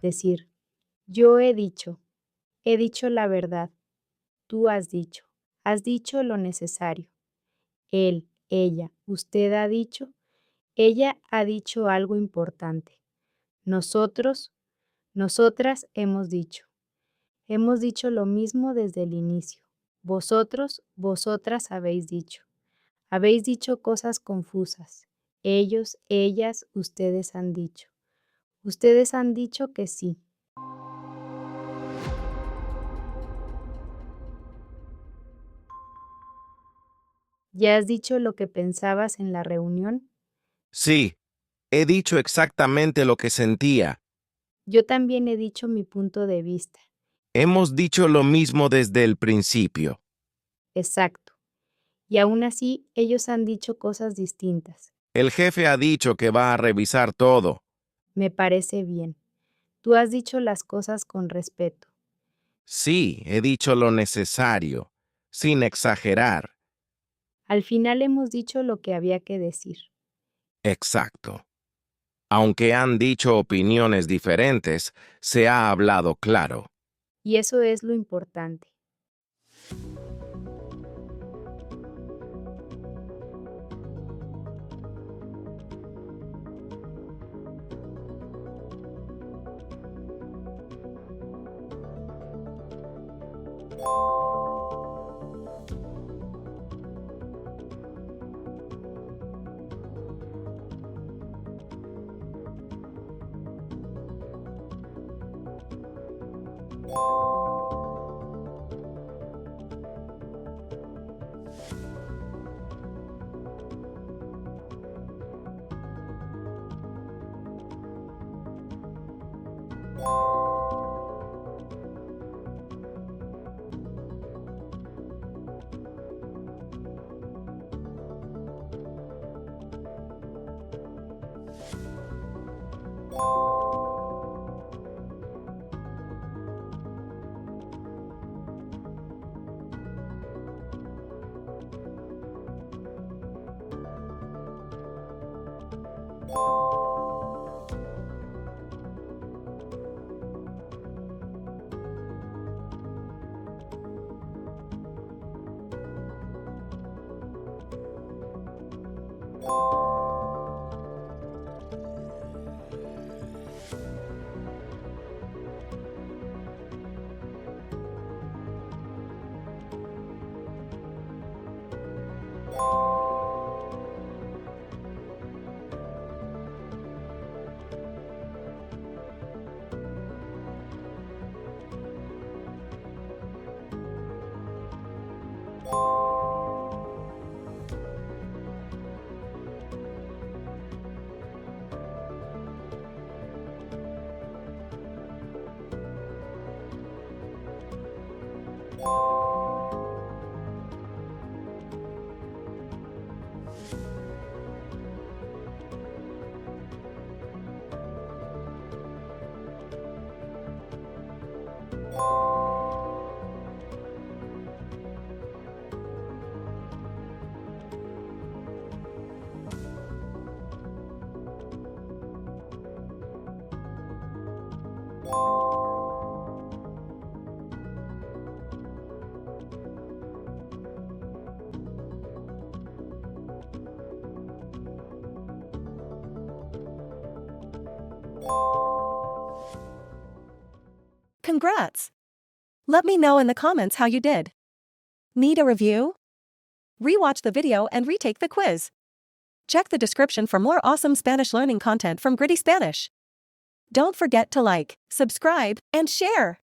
Decir, yo he dicho la verdad, tú has dicho lo necesario. Él, ella, usted ha dicho, ella ha dicho algo importante. Nosotros, nosotras hemos dicho lo mismo desde el inicio. Vosotros, vosotras habéis dicho cosas confusas. Ellos, ellas, ustedes han dicho que sí. ¿Ya has dicho lo que pensabas en la reunión? Sí, he dicho exactamente lo que sentía. Yo también he dicho mi punto de vista. Hemos dicho lo mismo desde el principio. Exacto. Y aún así, ellos han dicho cosas distintas. El jefe ha dicho que va a revisar todo. Me parece bien. Tú has dicho las cosas con respeto. Sí, he dicho lo necesario, sin exagerar. Al final hemos dicho lo que había que decir. Exacto. Aunque han dicho opiniones diferentes, se ha hablado claro. Y eso es lo importante. Congrats! Let me know in the comments how you did. Need a review? Rewatch the video and retake the quiz. Check the description for more awesome Spanish learning content from Gritty Spanish. Don't forget to like, subscribe, and share.